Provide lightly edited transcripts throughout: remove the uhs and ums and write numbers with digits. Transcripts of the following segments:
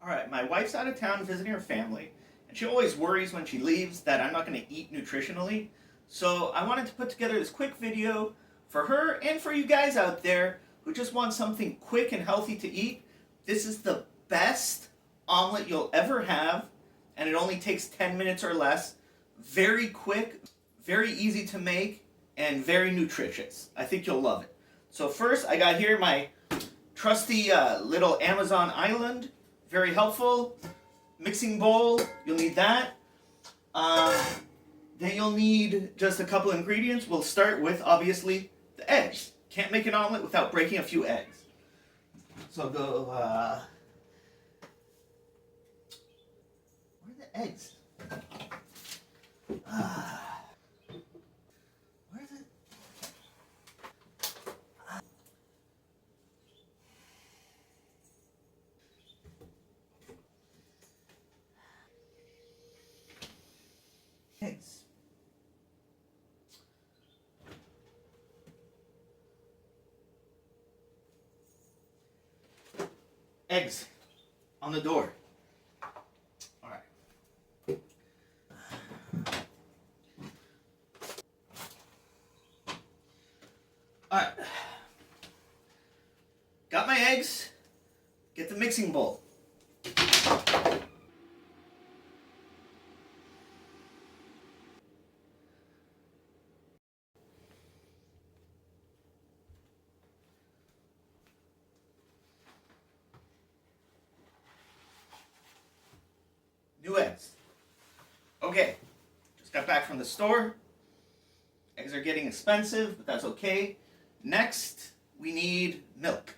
All right, my wife's out of town visiting her family, and she always worries when she leaves that I'm not going to eat nutritionally. So I wanted to put together this quick video for her and for you guys out there who just want something quick and healthy to eat. This is the best omelet you'll ever have, and it only takes 10 minutes or less. Very quick, very easy to make, and very nutritious. I think you'll love it. So first, I got here my trusty little Amazon island. Very helpful. Mixing bowl, you'll need that. Then you'll need just a couple ingredients. We'll start with, obviously, the eggs. Can't make an omelet without breaking a few eggs. So go, where are the eggs? Where is it? Eggs. Eggs on the door. All right. All right. Got my eggs. Get the mixing bowl. New eggs. Okay, just got back from the store. Eggs are getting expensive, but that's okay. Next, we need milk.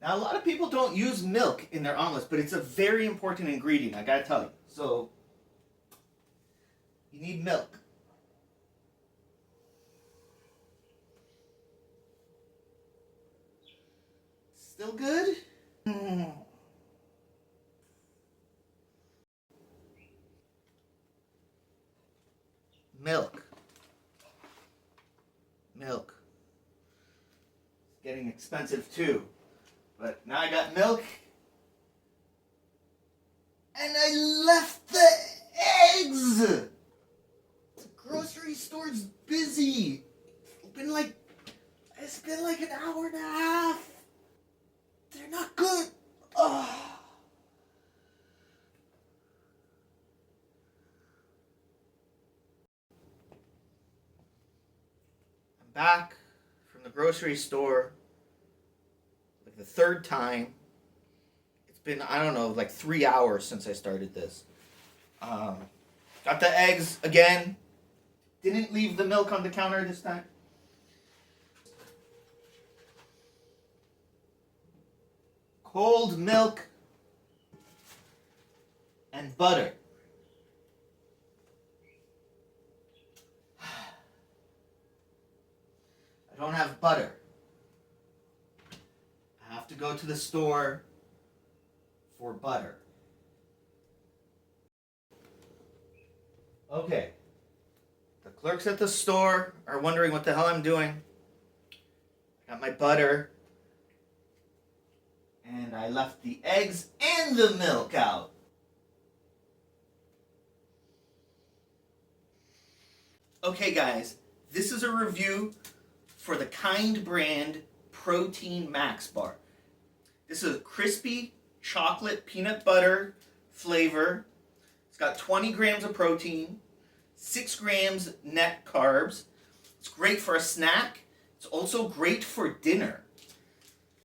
Now, a lot of people don't use milk in their omelets, but it's a very important ingredient, I gotta tell you. So, you need milk. Still good? Milk. Milk. It's getting expensive too. But now I got milk. And I left the eggs! The grocery store's busy. It's been like an hour and a half. They're not good. Oh. I'm back from the grocery store, like the third time. It's been, I don't know, like 3 hours since I started this. Got the eggs again. Didn't leave the milk on the counter this time. Cold milk and butter. I don't have butter. I have to go to the store for butter. Okay. The clerks at the store are wondering what the hell I'm doing. I got my butter. And I left the eggs and the milk out. Okay guys, this is a review for the Kind brand Protein Max Bar. This is a crispy chocolate peanut butter flavor. It's got 20 grams of protein, 6 grams net carbs. It's great for a snack. It's also great for dinner.